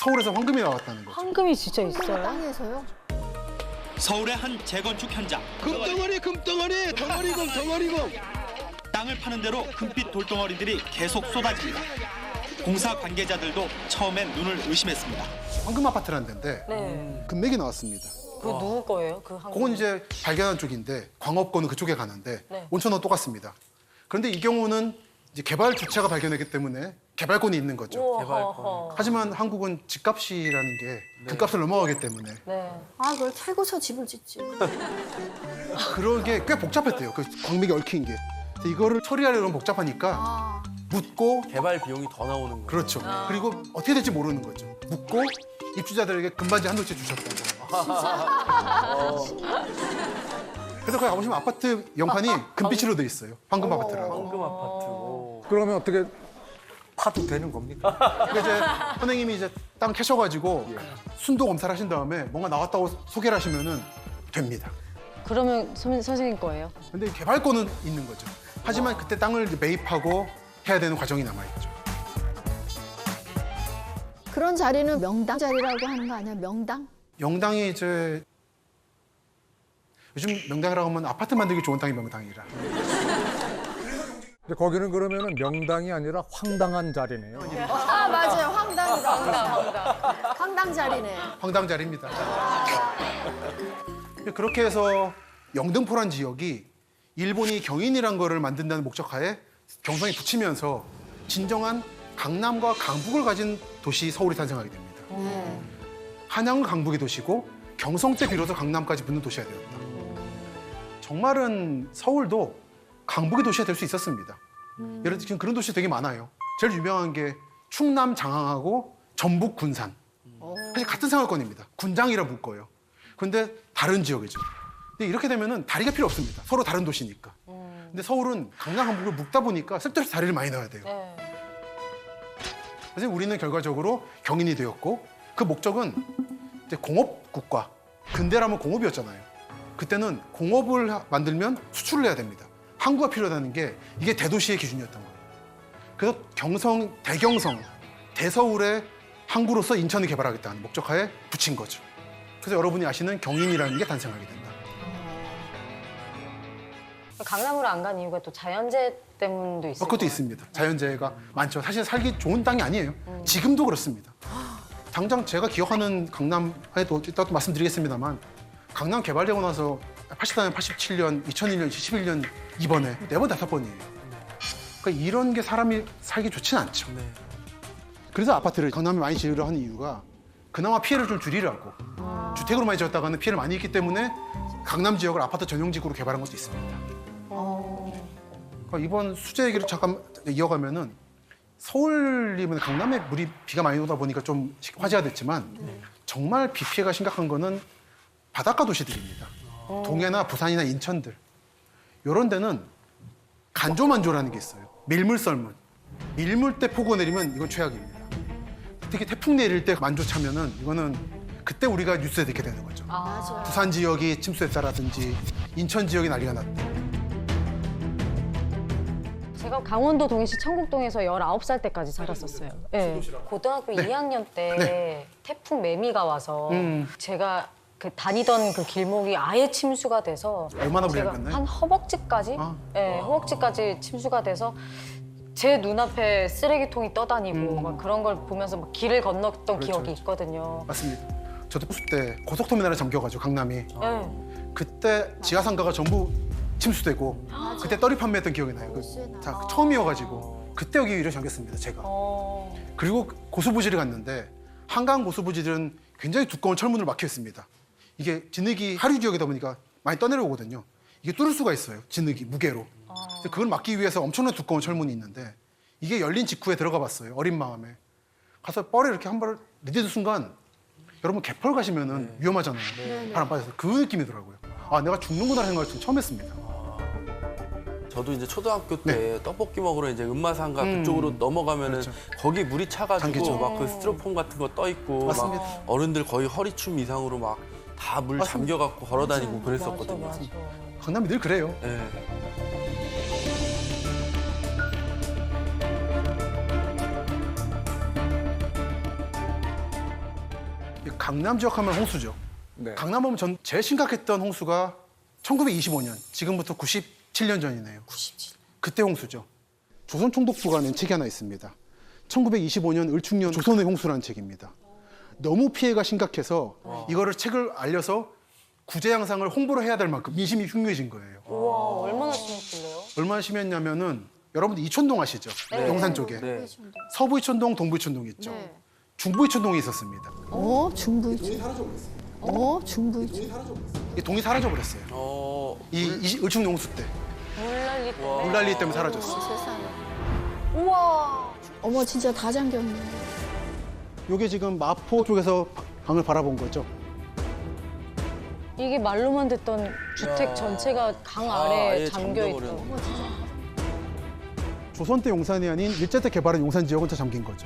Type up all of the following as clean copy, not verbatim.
서울에서 황금이 나왔다는 거죠. 황금이 진짜 있어요? 땅에서요? 서울의 한 재건축 현장. 금덩어리 덩어리금 덩어리금. 땅을 파는 대로 금빛 돌덩어리들이 계속 쏟아집니다. 공사 관계자들도 처음엔 눈을 의심했습니다. 황금 아파트라는 데인데 네. 금맥이 나왔습니다. 그 누구 거예요? 그 황금? 그건 이제 발견한 쪽인데 광업권은 그쪽에 가는데 네. 온천은 똑같습니다. 그런데 이 경우는 이제 개발 주체가 발견했기 때문에 개발권이 있는 거죠. 개발권. 하지만 한국은 집값이라는 게 금값을 넘어가기 때문에 네. 아, 그걸 탈고서 집을 짓지. 그런 게 꽤 복잡했대요. 그 광맥이 얽힌 게. 근데 이거를 처리하려면 복잡하니까 아, 묻고 개발 비용이 더 나오는 거예요. 그렇죠. 그리고 어떻게 될지 모르는 거죠. 묻고 입주자들에게 금반지 한 돌씩 주셨다고. 그래서 거기 가보시면 아파트 영판이 금빛으로 돼 있어요. 황금 아파트라고. 황금 아파트. 오. 그러면 어떻게 파도 되는 겁니까? 그러니까 이제 선생님이 이제 땅 캐셔가지고 순도 검사를 하신 다음에 뭔가 나왔다고 소개를 하시면은 됩니다. 그러면 선생님 거예요? 근데 개발권은 있는 거죠. 하지만 그때 땅을 이제 매입하고 해야 되는 과정이 남아있죠. 그런 자리는 명당 자리라고 하는 거 아니야? 명당? 영당이 이제 요즘 명당이라고 하면 아파트 만들기 좋은 땅이 명당이라. 근데 거기는 그러면은 명당이 아니라 황당한 자리네요. 아, 맞아요. 황당이다. 황당 자리네. 황당 자리입니다. 그렇게 해서 영등포란 지역이 일본이 경인이란 거를 만든다는 목적하에 경성이 붙이면서 진정한 강남과 강북을 가진 도시 서울이 탄생하게 됩니다. 한양은 강북의 도시고 경성 때 비로소 강남까지 붙는 도시가 되었다. 정말은 서울도 강북의 도시가 될 수 있었습니다. 예를 들어 지금 그런 도시 되게 많아요. 제일 유명한 게 충남 장항하고 전북 군산. 사실 같은 생활권입니다. 군장이라 묶어요. 근데 다른 지역이죠. 근데 이렇게 되면은 다리가 필요 없습니다. 서로 다른 도시니까. 근데 서울은 강남 강북을 묶다 보니까 쓸데없이 다리를 많이 넣어야 돼요. 네. 그래서 우리는 결과적으로 경인이 되었고 그 목적은 이제 공업 국가. 근대라면 공업이었잖아요. 그때는 공업을 만들면 수출을 해야 됩니다. 항구가 필요하다는 게 이게 대도시의 기준이었던 거예요. 그래서 대경성, 대서울의 항구로서 인천을 개발하겠다는 목적하에 붙인 거죠. 그래서 여러분이 아시는 경인이라는 게 탄생하게 된다. 강남으로 안 간 이유가 또 자연재해 때문도 있어요. 그것도 있습니다. 자연재해가 많죠. 사실 살기 좋은 땅이 아니에요. 지금도 그렇습니다. 당장 제가 기억하는 강남에도 이따 또 말씀드리겠습니다만 강남 개발되고 나서 84년, 87년, 2001년, 2011년 이번에 4번, 5번이에요. 그러니까 이런 게 사람이 살기 좋지는 않죠. 네. 그래서 아파트를 강남에 많이 지으려 하는 이유가 그나마 피해를 좀 줄이려고. 주택으로 많이 지었다가는 피해를 많이 있기 때문에 강남 지역을 아파트 전용지구로 개발한 것도 있습니다. 그러니까 이번 수재 얘기를 잠깐 이어가면은 서울이면 강남에 비가 많이 오다 보니까 좀 화제가 됐지만 정말 비 피해가 심각한 거는 바닷가 도시들입니다. 동해나 부산이나 인천들. 이런 데는 간조만조라는 게 있어요. 밀물썰물. 밀물 때 폭우 내리면 이건 최악입니다. 특히 태풍 내릴 때 만조 차면은 이거는 그때 우리가 뉴스에 듣게 되는 거죠. 맞아요. 부산 지역이 침수했다라든지 인천 지역이 난리가 났다. 제가 강원도 동해시 청국동에서 19살 때까지 살았었어요. 네. 고등학교 2학년 때 네. 태풍 매미가 와서 제가 그 다니던 그 길목이 아예 침수가 돼서 얼마나 제가 불리했나요? 한 허벅지까지? 아. 네, 허벅지까지 침수가 돼서 제 눈앞에 쓰레기통이 떠다니고 막 그런 걸 보면서 막 길을 건넜던 그렇죠, 기억이 그렇죠. 있거든요. 맞습니다. 저도 버스 때 고속터미널에 잠겨가지고 강남이 네. 그때 지하상가가 전부 침수되고 그때 떨이 판매했던 기억이 나요. 다 처음이어가지고 그때 여기 이렇게 잠겼습니다. 제가. 그리고 고수부지를 갔는데 한강 고수부지들은 굉장히 두꺼운 철문으로 막혀 있습니다. 이게 진흙이 하류 지역이다 보니까 많이 떠내려오거든요. 이게 뚫을 수가 있어요. 진흙이 무게로. 그래서 그걸 막기 위해서 엄청난 두꺼운 철문이 있는데 이게 열린 직후에 들어가 봤어요. 어린 마음에. 가서 뻘에 이렇게 한 발을 내딛는 순간 여러분 개펄 가시면은 위험하잖아요. 바람 빠져서 그 느낌이더라고요. 아, 내가 죽는구나 생각을 좀 처음 했습니다. 저도 이제 초등학교 때 떡볶이 먹으러 이제 은마상가 그쪽으로 넘어가면은 그렇죠. 거기 물이 차가지고 잠기죠. 막 그 스티로폼 같은 거 떠 있고 맞습니다. 막 어른들 거의 허리춤 이상으로 막 다 물 맞습니다. 잠겨갖고 걸어다니고 그랬었거든요. 맞아. 강남이 늘 그래요. 네. 이 강남 지역 하면 홍수죠. 네. 강남 보면 전 제일 심각했던 홍수가 1925년, 지금부터 97년 전이네요. 97년. 그때 홍수죠. 조선총독부가 낸 책이 하나 있습니다. 1925년 을충년 조선의 홍수라는 책입니다. 너무 피해가 심각해서 이거를 책을 알려서 구제 양상을 홍보를 해야 될 만큼 민심이 흉흉해진 거예요. 우와, 얼마나 심했길래요? 얼마나 심했냐면은 여러분들 이촌동 아시죠? 용산 쪽에. 네. 서부 이촌동, 동부 이촌동 있죠. 네. 중부 이촌동이 있었습니다. 중부이죠. 중부이죠. 이 동이 사라져 버렸어요. 이 을충 홍수 때. 물난리 때문에. 물난리 때문에 사라졌어. 세상에. 우와. 어머 진짜 다 잠겼네. 이게 지금 마포 쪽에서 강을 바라본 거죠. 이게 말로만 듣던 주택 전체가 강 아래에 아예 잠겨 잠겨버렸네. 있던. 조선 때 용산이 아닌 일제 때 개발한 용산 지역은 다 잠긴 거죠.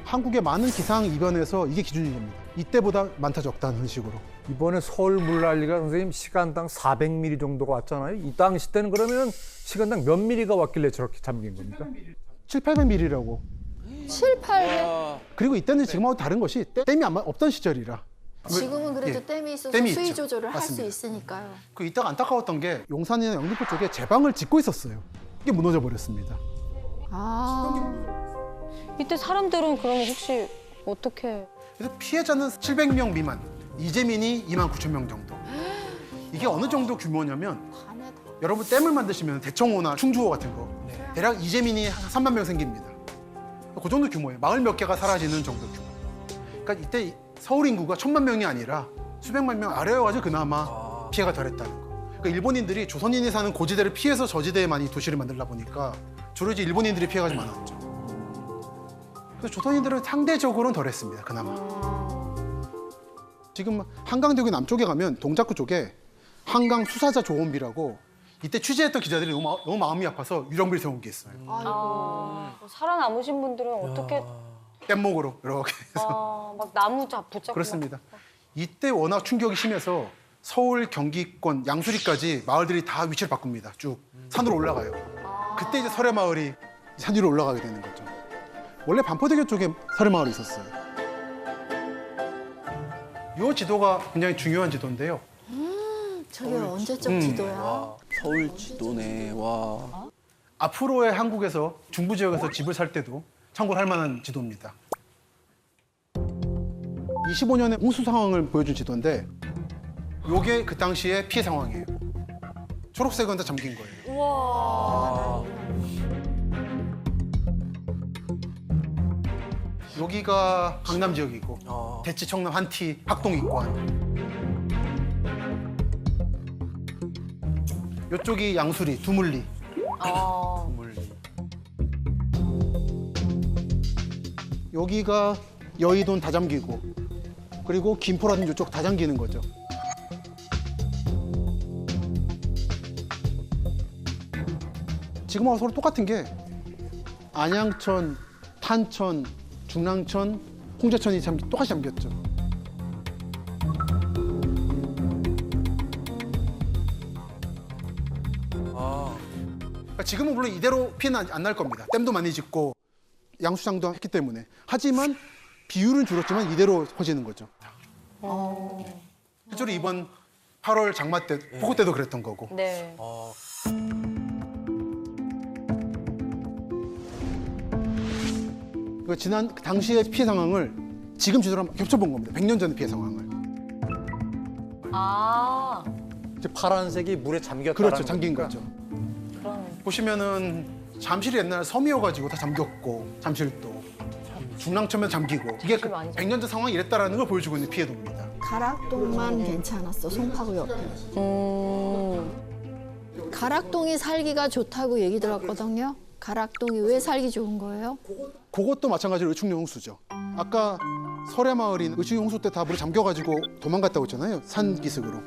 한국의 많은 기상 이변에서 이게 기준이 됩니다. 이때보다 많다 적다는 식으로. 이번에 서울 물난리가 선생님 시간당 400mm 정도가 왔잖아요. 이 당시 때는 그러면 시간당 몇 미리가 왔길래 저렇게 잠긴 겁니까? 700~800mm라고. 7, 800. 그리고 이때는 지금하고 다른 것이 댐이 없던 시절이라. 지금은 그래도 예, 댐이 있어서 댐이 수위 있죠. 조절을 할 수 맞습니다. 있으니까요. 그 이따가 안타까웠던 게 용산이나 영등포 쪽에 제방을 짓고 있었어요. 이게 무너져 버렸습니다. 이때 사람들은 그러면 혹시 어떻게? 그래서 피해자는 700명 미만, 이재민이 29,000명 정도. 이게 어느 정도 규모냐면 반에 다. 여러분 댐을 만드시면 대청호나 충주호 같은 거 대략 이재민이 한 3만 명 생깁니다. 그 정도 규모예요. 마을 몇 개가 사라지는 정도 규모. 그러니까 이때 서울 인구가 1,000만 명이 아니라 수백만 명 아래여가지고 그나마 피해가 덜했다는 거. 그러니까 일본인들이 조선인이 사는 고지대를 피해서 저지대에 많이 도시를 만들다 보니까 주로 이제 일본인들이 피해가 좀 많았죠. 그래서 조선인들은 상대적으로는 덜했습니다. 그나마. 지금 한강대교 남쪽에 가면 동작구 쪽에 한강 수사자 조원비라고 이때 취재했던 기자들이 너무 마음이 아파서 유령비를 세운 게 있어요. 살아남으신 분들은 어떻게 뗏목으로 이렇게 해서. 막 나무 붙잡고 그렇습니다. 이때 워낙 충격이 심해서 서울, 경기권, 양수리까지 마을들이 다 위치를 바꿉니다. 쭉 산으로 올라가요. 그때 이제 설해마을이 산 위로 올라가게 되는 거죠. 원래 반포대교 쪽에 설해마을이 있었어요. 이 지도가 굉장히 중요한 지도인데요. 저게 언제적 지도야? 와, 서울 지도네. 와. 앞으로의 한국에서 중부 지역에서 집을 살 때도 참고할 만한 지도입니다. 25년의 홍수 상황을 보여준 지도인데 이게 그 당시의 피해 상황이에요. 초록색은 다 잠긴 거예요. 우와. 여기가 강남 지역이고 대치, 청남, 한티, 학동, 익관. 이쪽이 양수리, 두물리. 물리. 여기가 여의도는 다 잠기고 그리고 김포라든지 이쪽 다 잠기는 거죠. 지금하고 서로 똑같은 게 안양천, 탄천, 중랑천, 홍제천이 똑같이 잠겼죠. 그러니까 지금은 물론 이대로 피해는 안 날 겁니다. 댐도 많이 짓고 양수장도 했기 때문에. 하지만 비율은 줄었지만 이대로 퍼지는 거죠. 실제로 이번 8월 장마 때, 폭우 때도 그랬던 거고. 네. 그러니까 지난 당시의 피해 상황을 지금 지도랑 겹쳐본 겁니다. 100년 전의 피해 상황을. 이제 파란색이 물에 잠겼다는 그렇죠. 잠긴 거니까. 거죠. 그러네. 보시면은 잠실이 옛날 섬이어가지고 다 잠겼고 잠실도 중랑천면 잠기고 이게 그 많이 100년 전 상황이 이랬다라는 걸 보여주고 있는 피해도입니다. 가락동만 괜찮았어. 송파구 옆에. 가락동이 살기가 좋다고 얘기 들었거든요. 가락동이 왜 살기 좋은 거예요? 그것도 마찬가지로 의충령 홍수죠. 아까 설해마을인 의충령 홍수 때 다 물에 잠겨가지고 도망갔다고 했잖아요. 산기슭으로.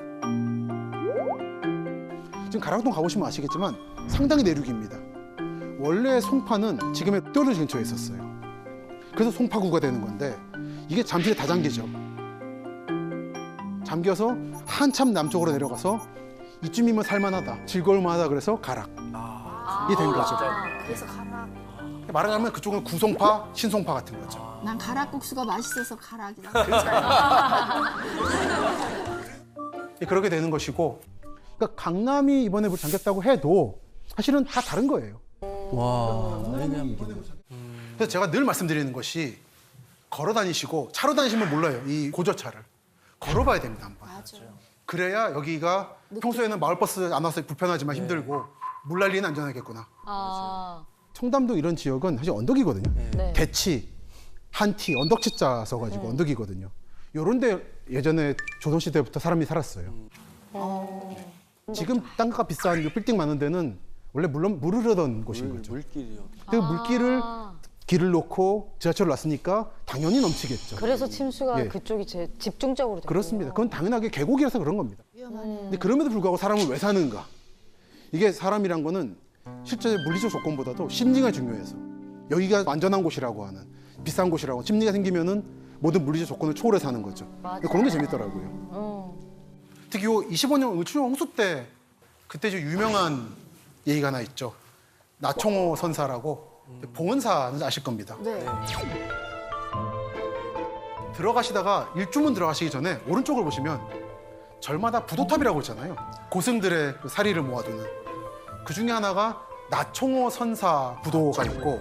지금 가락동 가보시면 아시겠지만 상당히 내륙입니다. 원래 송파는 지금의 뼈를 근처에 있었어요. 그래서 송파구가 되는 건데 이게 잠실에 다 잠기죠. 잠겨서 한참 남쪽으로 내려가서 이쯤이면 살만하다, 즐거울 만하다 그래서 가락이 된 거죠. 그래서 가락. 말하자면 그쪽은 구송파, 신송파 같은 거죠. 난 가락국수가 맛있어서 가락이다. 그렇게 되는 것이고, 그러니까 강남이 이번에 물 잠겼다고 해도 사실은 다 다른 거예요. 와, 왜냐면 그래서 제가 늘 말씀드리는 것이 걸어 다니시고 차로 다니시면 몰라요. 이 고저차를 걸어봐야 됩니다 한번. 그래야 여기가 평소에는 마을버스 안 와서 불편하지만 힘들고 물 난리는 안전하겠구나. 아, 청담도 이런 지역은 사실 언덕이거든요. 네. 대치, 한티, 언덕치자 써가지고 언덕이거든요. 요런데 예전에 조선시대부터 사람이 살았어요. 지금 땅가 비싼 이 빌딩 많은 데는 원래 물론 물 흐르던 곳인 거죠. 물길이요. 그 물길을 길을 놓고 지하철을 놨으니까 당연히 넘치겠죠. 그래서 침수가 예. 그쪽이 제 집중적으로 됐군요. 그렇습니다. 그건 당연하게 계곡이라서 그런 겁니다. 위험하네. 근데 그럼에도 불구하고 사람은 왜 사는가? 이게 사람이란 거는 실제 물리적 조건보다도 심리가 중요해서 여기가 안전한 곳이라고 하는 비싼 곳이라고 심리가 생기면은 모든 물리적 조건을 초월해 사는 거죠. 맞아. 그런 게 재밌더라고요. 특히 요 25년 을추년 홍수 때 그때 좀 유명한 얘기가 하나 있죠. 나총호 선사라고 봉은사는 아실 겁니다. 네. 들어가시다가 일주문 들어가시기 전에 오른쪽을 보시면 절마다 부도탑이라고 있잖아요. 고승들의 그 사리를 모아두는 그 중에 하나가 나총호 선사 부도가 있고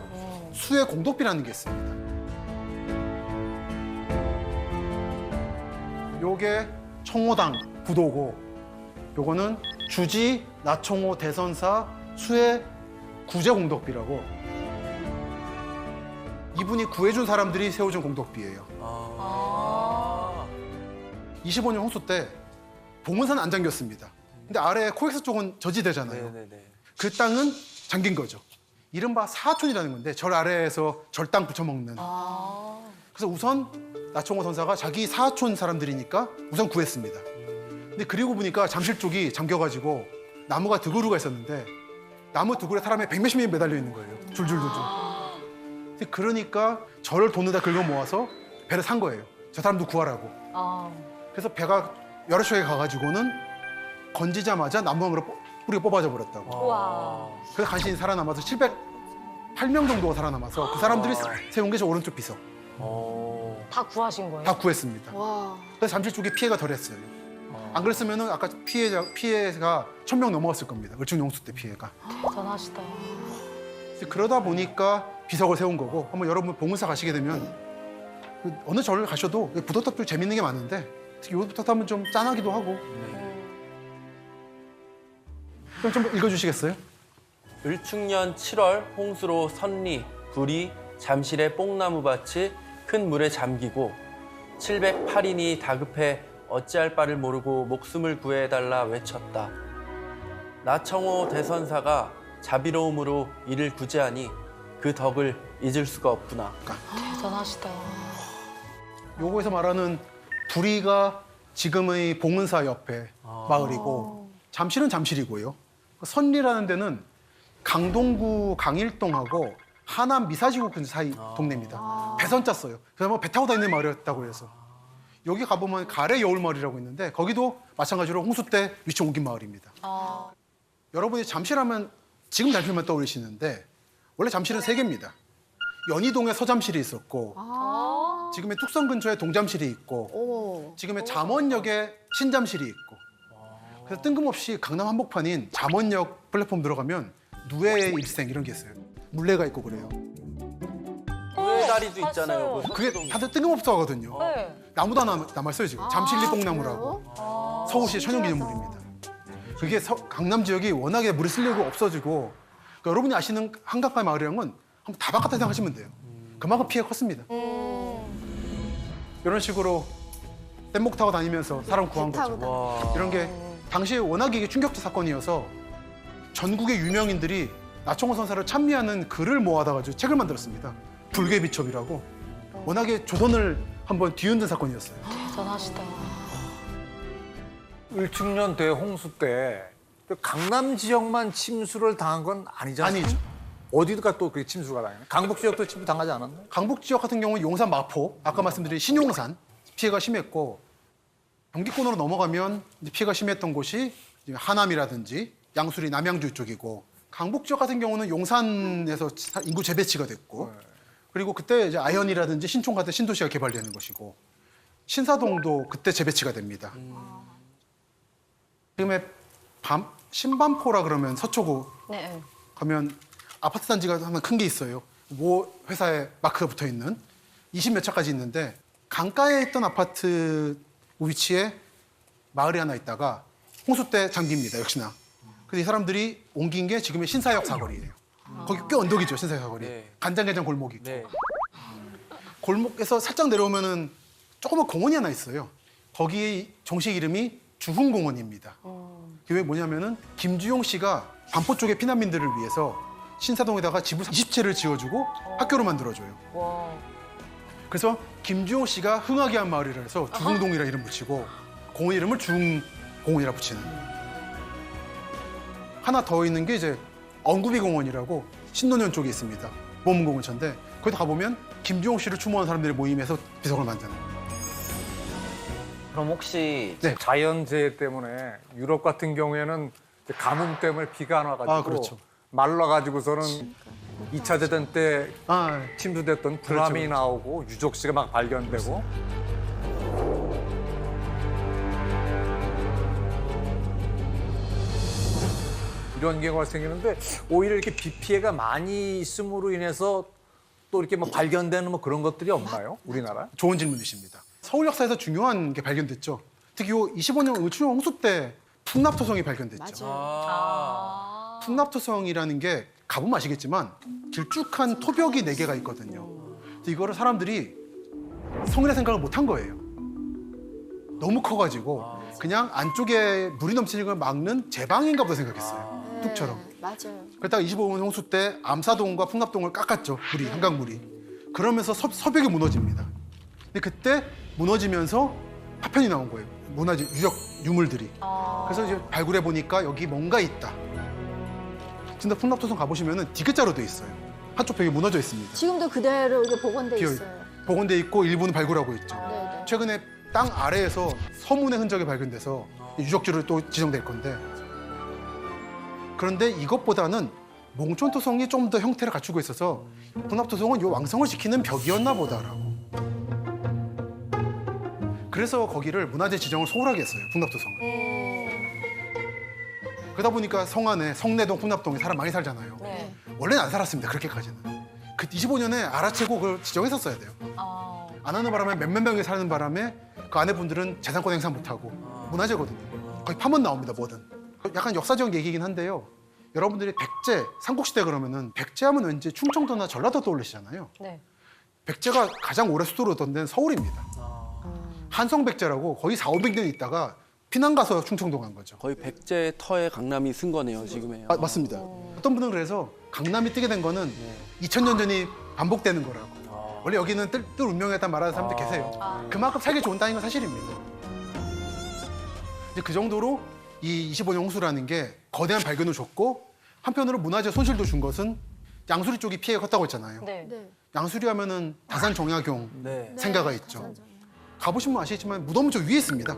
수의 공덕비라는 게 있습니다. 요게 청호당 부도고 요거는 주지 나총호 대선사 수의 구제 공덕비라고 이분이 구해준 사람들이 세워준 공덕비예요. 25년 홍수 때 봉은사는 안 잠겼습니다. 근데 아래 코엑스 쪽은 저지대잖아요. 네네네. 그 땅은 잠긴 거죠. 이른바 사하촌이라는 건데 절 아래에서 절땅 부쳐먹는. 그래서 우선 나총호 선사가 자기 사하촌 사람들이니까 우선 구했습니다. 근데 그리고 보니까 잠실 쪽이 잠겨가지고 나무가 드구루가 있었는데 나무 드구루에 사람이 100몇십 명이 매달려 있는 거예요. 줄줄줄줄. 근데 그러니까 저를 돈에다 긁어 모아서 배를 산 거예요. 저 사람도 구하라고. 아, 그래서 배가 여러 척에 가가지고는 건지자마자 나무함으로 뿌리가 뽑아져 버렸다고. 우와. 그래서 간신히 살아남아서 708명 정도가 살아남아서 그 사람들이 세운 게 저 오른쪽 비석. 다 구하신 거예요? 다 구했습니다. 와. 그래서 잠실 쪽에 피해가 덜했어요. 안 그랬으면은 아까 피해가 1000명 넘어갔을 겁니다. 을충 용수 때 피해가. 대단하시다. 그래서 그러다 보니까 비석을 세운 거고 한번 여러분 봉은사 가시게 되면 그 어느 절을 가셔도 부도탑도 재밌는 게 많은데 특히 이 부도탑은 좀 짠하기도 하고. 그럼 좀 읽어주시겠어요? 을충년 7월 홍수로 선리, 구리, 잠실의 뽕나무밭이 큰 물에 잠기고 708인이 다급해 어찌할 바를 모르고 목숨을 구해달라 외쳤다. 나청호 대선사가 자비로움으로 이를 구제하니 그 덕을 잊을 수가 없구나. 대단하시다. 요거에서 말하는 부리가 지금의 봉은사 옆에 마을이고 잠실은 잠실이고요. 선리라는 데는 강동구 강일동하고 하남 미사지구 근처 사이 동네입니다. 배선 짰어요. 그래서 뭐 배 타고 다니는 마을이었다고 해서 여기 가보면 가래 여울마을이라고 있는데 거기도 마찬가지로 홍수 때 위치 옮긴 마을입니다. 여러분이 잠실하면 지금 잠실만 떠올리시는데 원래 잠실은 세 개입니다. 연희동에 서잠실이 있었고 지금의 뚝섬 근처에 동잠실이 있고 어머. 지금의 잠원역에 신잠실이 있고 그래서 뜬금없이 강남 한복판인 잠원역 플랫폼 들어가면 누에의 일생 이런 게 있어요. 물레가 있고 그래요. 후회다리도 봤어요. 있잖아요. 그 그게 석동에. 다들 뜬금없어 하거든요. 네. 나무도 하나 남았어요 지금. 잠실리 뽕나무라고. 서울시의 천연기념물입니다. 그게 강남 지역이 워낙에 물이 쓸려고 없어지고 그러니까 여러분이 아시는 한강가의 마을이라는 건 한번 다박 같다 생각하시면 돼요. 그만큼 피해가 컸습니다. 이런 식으로 뗏목 타고 다니면서 사람 구한 배 거죠. 타고 와. 이런 게 당시에 워낙 이게 충격적 사건이어서 전국의 유명인들이 나총호 선사를 찬미하는 글을 모아다 가지고 책을 만들었습니다. 불교 비첩이라고. 워낙에 조선을 한번 뒤흔든 사건이었어요. 대단하시다. 을충년 대홍수 때 강남 지역만 침수를 당한 건 아니잖아요. 아니죠. 어디가 또 그렇게 침수가 당했나? 강북 지역도 침수 당하지 않았나요? 강북 지역 같은 경우는 용산 마포, 아까 말씀드린 신용산 피해가 심했고 경기권으로 넘어가면 이제 피해가 심했던 곳이 이제 하남이라든지 양수리, 남양주 쪽이고 강북 지역 같은 경우는 용산에서 인구 재배치가 됐고 그리고 그때 이제 아현이라든지 신촌 같은 신도시가 개발되는 것이고 신사동도 그때 재배치가 됩니다. 지금의 신반포라 그러면 서초구 네. 가면 아파트 단지가 하나 큰 게 있어요. 모 회사에 마크가 붙어 있는 20몇 차까지 있는데 강가에 있던 아파트 위치에 마을이 하나 있다가 홍수 때 잠깁니다. 역시나. 그래서 이 사람들이 옮긴 게 지금의 신사역 사거리예요. 거기 꽤 언덕이죠, 신사역 사거리. 네. 간장게장 골목이 있고. 네. 골목에서 살짝 내려오면은 조그만 공원이 하나 있어요. 거기 정식 이름이 주흥공원입니다. 그게 뭐냐면은 김주용 씨가 반포 쪽의 피난민들을 위해서 신사동에다가 집을 20채를 지어주고 학교를 만들어줘요. 와. 그래서 김주용 씨가 흥하게 한 마을이라 해서 주흥동이라 이름 붙이고 공원 이름을 주흥공원이라 붙이는. 하나 더 있는 게 이제 엉구비 공원이라고 신논현 쪽에 있습니다. 보문공원처인데 거기도 가보면 김주용 씨를 추모한 사람들이 모임에서 비석을 만드는. 그럼 혹시 네. 자연재해 때문에 유럽 같은 경우에는 이제 가뭄 때문에 비가 안 와가지고 아, 그렇죠. 말라가지고서는 2차 대전 때 아, 침수됐던 군함이 그렇죠. 나오고 유적지가 막 발견되고 이런 경우가 생기는데 오히려 이렇게 비 피해가 많이 있음으로 인해서 또 이렇게 뭐 발견되는 뭐 그런 것들이 없나요? 우리나라? 좋은 질문이십니다. 서울 역사에서 중요한 게 발견됐죠. 특히 요 25년 을추용 홍수 때 풍납토성이 발견됐죠. 맞아요. 풍납토성이라는 게 가보면 아시겠지만 길쭉한 토벽이 4개가 있거든요. 근데 이거를 사람들이 성이라 생각을 못 한 거예요. 너무 커가지고 그냥 안쪽에 물이 넘치는 걸 막는 제방인가 보다 생각했어요. 뚝처럼. 네, 맞아요. 그러다가 25년 홍수 때 암사동과 풍납동을 깎았죠. 물이, 한강물이. 그러면서 서벽이 무너집니다. 근데 그때 무너지면서 파편이 나온 거예요. 문화재, 유물들이. 그래서 이제 발굴해 보니까 여기 뭔가 있다. 진짜 풍납토성 가보시면은 디귿자로 돼 있어요. 한쪽 벽이 무너져 있습니다. 지금도 그대로 이게 복원돼 비어 있어요. 복원돼 있고 일부는 발굴하고 있죠. 네. 최근에 땅 아래에서 서문의 흔적이 발견돼서 유적지로 또 지정될 건데 그런데 이것보다는 몽촌토성이 좀 더 형태를 갖추고 있어서 풍납토성은 요 왕성을 지키는 벽이었나 보다라고. 그래서 거기를 문화재 지정을 소홀하게 했어요. 풍납토성을. 그러다 보니까 성 안에 성내동, 풍납동에 사람 많이 살잖아요. 네. 원래는 안 살았습니다. 그렇게까지는. 그 25년에 알아채고 그걸 지정했었어야 돼요. 아. 안 하는 바람에 몇몇 명이 사는 바람에 그 안에 분들은 재산권 행사 못하고 문화재거든요. 거의 파면 나옵니다. 뭐든. 약간 역사적 얘기긴 한데요. 여러분들이 백제, 삼국시대 그러면은 백제하면 왠지 충청도나 전라도 떠올리시잖아요. 네. 백제가 가장 오래 수도로 던 데는 서울입니다. 한성백제라고 거의 400~500년 있다가 피난 가서 충청도 간 거죠. 거의 백제 터에 강남이 쓴 거네요, 지금에. 아, 맞습니다. 어떤 분은 그래서 강남이 뜨게 된 거는 2000년 전이 반복되는 거라고. 원래 여기는 뜰 운명이었단 말하는 사람들 계세요. 그만큼 살기 좋은 땅인 건 사실입니다. 이제 그 정도로 이 25년 홍수라는 게 거대한 발견을 줬고 한편으로 문화재 손실도 준 것은 양수리 쪽이 피해가 컸다고 했잖아요. 네. 네. 양수리 하면은 다산 정약용 네. 생가가 있죠. 가보시면 아시겠지만 무덤은 저 위에 있습니다.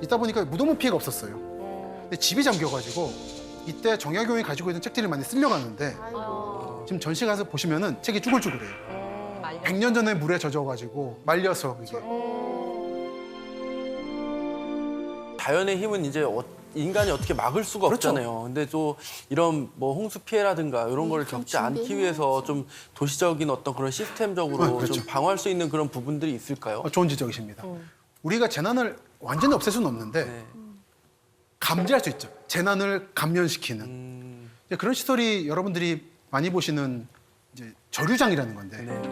있다 보니까 무덤은 피해가 없었어요. 근데 집이 잠겨가지고 이때 정약용이 가지고 있는 책들이 많이 쓸려가는데 아이고. 지금 전시 가서 보시면은 책이 쭈글쭈글해요. 말려. 100년 전에 물에 젖어가지고 말려서 이게. 자연의 힘은 이제 인간이 어떻게 막을 수가 그렇죠. 없잖아요. 근데 또 이런 뭐 홍수 피해라든가 이런 걸 겪지 않기 위해서 좀 도시적인 어떤 그런 시스템적으로 그렇죠. 좀 방어할 수 있는 그런 부분들이 있을까요? 좋은 지적이십니다. 우리가 재난을 완전히 없앨 수는 없는데 네. 감지할 수 있죠. 재난을 감면시키는 이제 그런 시설이 여러분들이 많이 보시는 이제 저류장이라는 건데 네.